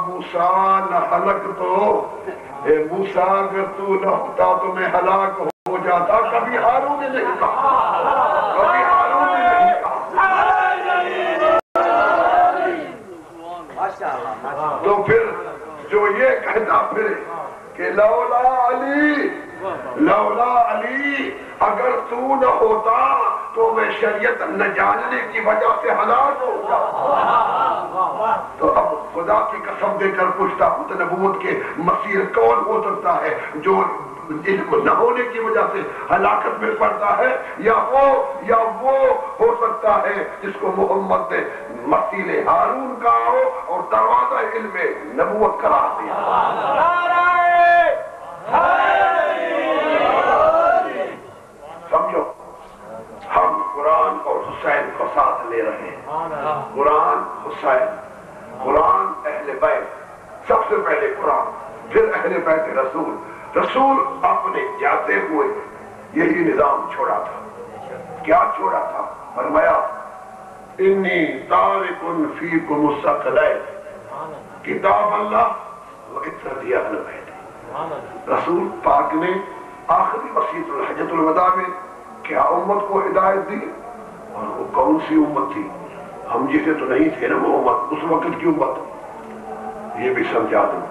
موسیٰ لہلکتو، اے موسیٰ اگر تو نہ ہوتا تو میں ہلاک ہو جاتا. کبھی ہارون نے نہیں کہا، کبھی ہارون نے نہیں کہا. تو پھر جو یہ کہتا پھرے کہ لولا علی، لولا علی، اگر تو نہ ہوتا تو میں شریعت نہ جاننے کی وجہ سے ہلاک ہو جاتا. تو اب خدا کی قسم دے کر پوچھتا ہوں تو نبوت کے مسیر کون ہو سکتا ہے جو علم نہ ہونے کی وجہ سے ہلاکت میں پڑتا ہے، یا وہ ہو سکتا ہے جس کو محمد نے مسیل ہارون کا ہو اور دروازہ علم نبوت قرار دیا. سمجھو، ہم قرآن اور حسین کو ساتھ لے رہے ہیں. قرآن، حسین، قرآن اہل بیت، سب سے پہلے قرآن، پھر اہل بیت رسول. رسول اپنے جاتے ہوئے یہی نظام چھوڑا تھا. کیا چھوڑا تھا؟ فرمایا انی تارک فیکم الثقلین، کتاب اللہ و عترتی اہل بیت. رسول پاک نے آخری وصیت الحجۃ الوداع میں کیا امت کو ہدایت دی، اور وہ کون سی امت تھی؟ ہم جسے تو نہیں تھے نا وہ امت، اس وقت کی امت. یہ بھی سمجھا دوں،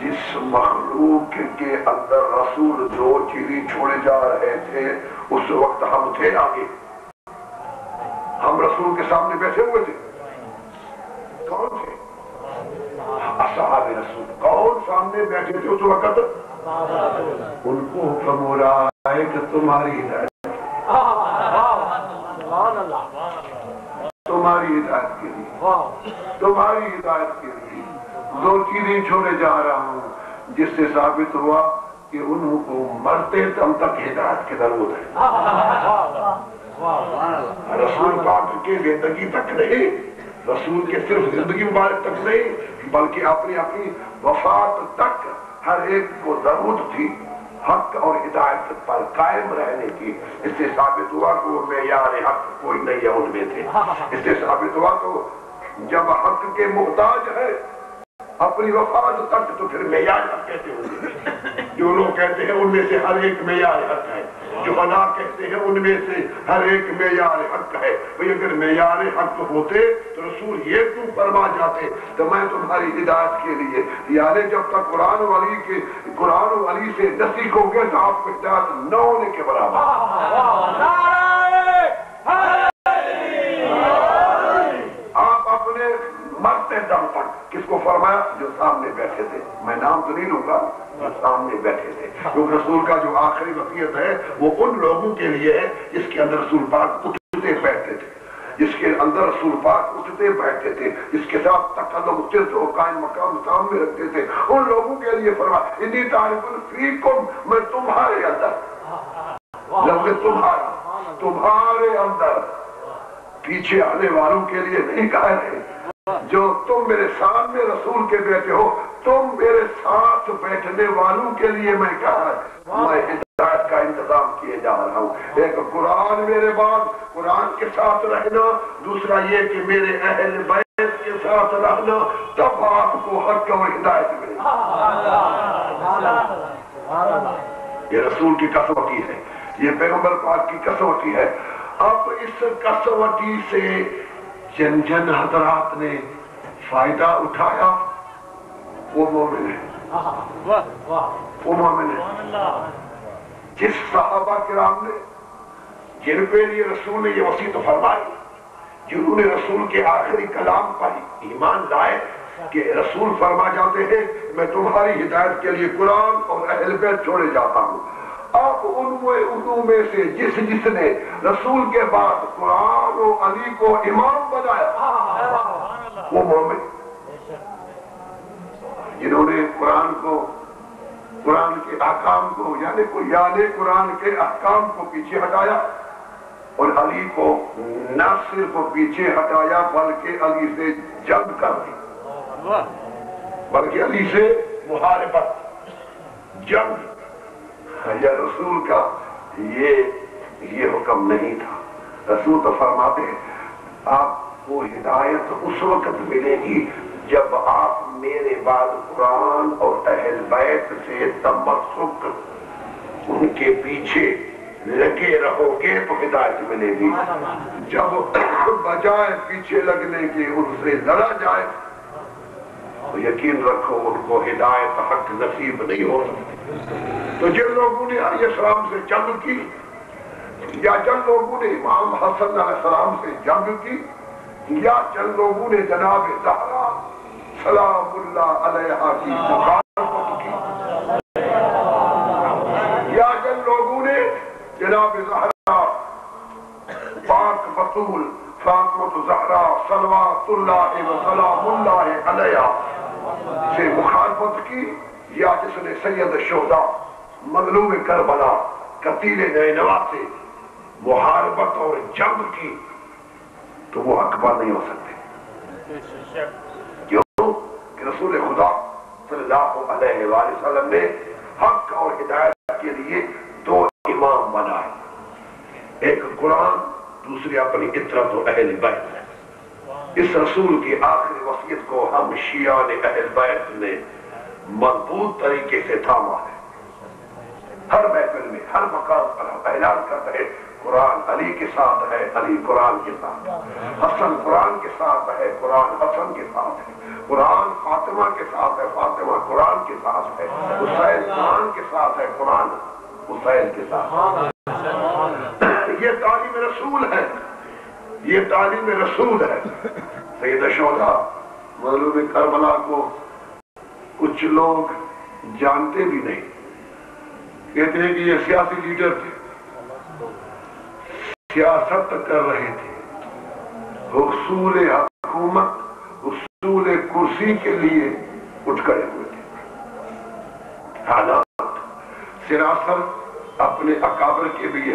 جس مخلوق کے اندر رسول دو چیزیں چھوڑے جا رہے تھے اس وقت ہم تھے آگے. ہم رسول کے سامنے بیٹھے ہوئے تھے. کون تھے؟ اصحاب رسول. کون سامنے بیٹھے تھے اس وقت؟ ان کو حکم ہو رہا ہے کہ تمہاری ہدایت، تمہاری ہدایت کے لیے، تمہاری ہدایت کے لیے دو چیزیں چھوڑے جا رہا ہوں، جس سے ثابت ہوا کہ ان کو مرتے دم تک ہدایت کی ضرورت ہے. رسول پاک کے زندگی تک نہیں، رسول کے صرف زندگی مبارک تک نہیں، بلکہ اپنی وفات تک ہر ایک کو ضرورت تھی حق اور ہدایت پر قائم رہنے کی. اس سے ثابت ہوا کہ وہ معیار حق کوئی نہیں ہے ان میں تھے. اس سے ثابت ہوا کہ جب حق کے محتاج ہے اپنی وفات تک تو پھر معیار حق کہتے ہوئے. جو لوگ کہتے ہیں ان میں سے ہر ایک معیار حق ہے، جو انا کہتے ہیں ان میں سے ہر ایک معیار حق ہے. بھئی اگر معیار حق ہوتے تو رسول یہ کیوں فرما جاتے تو میں تمہاری ہدایت کے لیے، یعنی جب تک قرآن و علی سے نسیخ ہو گئے تو آپ کو ہدایت نہ ہونے کے برابر. آپ اپنے مرتے دم تک کس کو فرمایا؟ جو سامنے بیٹھے تھے. میں نام تو نہیں لوں گا، جو سامنے بیٹھے تھے. کیونکہ رسول کا جو آخری وصیت ہے وہ ان لوگوں کے لیے ہے جس کے اندر رسول پاک اٹھتے بیٹھتے تھے، جس کے اندر رسول پاک اٹھتے بیٹھتے تھے، جس کے ساتھ تکلم صرف و قائم مقام سامنے رکھتے تھے. ان لوگوں کے لیے فرمایا انی تارک فیکم، میں تمہارے اندر، لفظ تمہارے اندر، پیچھے آنے والوں کے لیے نہیں کہا ہے. جو تم میرے سامنے رسول کے بیٹھے ہو، تم میرے ساتھ بیٹھنے والوں کے لیے میں کہا ہے میں ہدایت کا انتظام کیے جا رہا ہوں. ایک قرآن میرے بعد قرآن کے ساتھ رہنا، دوسرا یہ کہ میرے اہل بیت کے ساتھ رہنا، تب آپ کو حق اور ہدایت ملے. یہ رسول کی کسوٹی ہے، یہ پیغمبر پاک کی کسوٹی ہے. اب اس کسوٹی سے جن جن حضرات نے فائدہ اٹھایا وہ مومن ہے، وہ مومن ہے. جس صحابہ کرام نے، جن پہ یہ رسول نے یہ وصیت فرمائی، جنہوں نے رسول کے آخری کلام پر ایمان لائے کہ رسول فرما جاتے ہیں میں تمہاری ہدایت کے لیے قرآن اور اہل بیت چھوڑے جاتا ہوں. اب انہوں میں سے جس نے رسول کے بعد قرآن و علی کو امام بنایا وہ مومن. جنہوں نے قرآن کے احکام کو یعنی قرآن کے احکام کو پیچھے ہٹایا اور علی کو نہ صرف پیچھے ہٹایا بلکہ علی سے جنگ کر دی، بلکہ علی سے محاربت، جنگ. یا رسول کا یہ حکم نہیں تھا. رسول تو فرماتے ہیں آپ کو ہدایت اس وقت ملے گی جب آپ سے تمسک، ان کے پیچھے لگے رہو گے تو ہدایت ملے گی. جب بجائے پیچھے لگنے کے ان سے لڑا جائے تو یقین رکھو ان کو ہدایت حق نصیب نہیں ہو سکتی. تو جن لوگوں نے علیہ السلام سے جنگ کی یا جن لوگوں نے امام حسن علیہ السلام سے جنگ کی یا جن لوگوں نے جناب زہرا سلام اللہ علیہا کی مخالفت کی یا جن لوگوں نے جناب زہرا پاک بطول فاطمہ زہرا صلوات اللہ و سلام اللہ علیہا سے مخالفت کی یا جس نے سید الشہداء مظلوم کربلا قتیل نینوا سے محاربت اور جنگ کی تو وہ اکبر نہیں ہو سکتے. کیوں کہ رسول خدا صلی اللہ علیہ وآلہ وسلم نے حق اور ہدایت کے لیے دو امام بنائے، ایک قرآن، دوسری اپنی اطرت و اہل بیت. اس رسول کی آخری وصیت کو ہم شیعان اہل بیت نے مضبوط طریقے سے تھاما ہے. ہر محفل میں ہر مقام پر ہم اعلان کرتے ہیں قرآن علی کے ساتھ ہے، علی قرآن کے ساتھ، حسن قرآن کے ساتھ ہے، قرآن حسن کے ساتھ ہے، قرآن فاطمہ کے ساتھ ہے، فاطمہ قرآن کے ساتھ ہے، حسین قرآن کے ساتھ ہے، قرآن حسین کے ساتھ. یہ تعلیم رسول ہے، یہ تعلیم رسول ہے. سید الشہداء مظلوم کربلا کو کچھ لوگ جانتے بھی نہیں، کہتے ہیں کہ یہ سیاسی لیڈر تھے، سیاست کر رہے تھے، حصول حکومت، حصول کرسی کے لیے اٹھ کھڑے ہوئے تھے. حالات سراسر اپنے اکابر کے بھی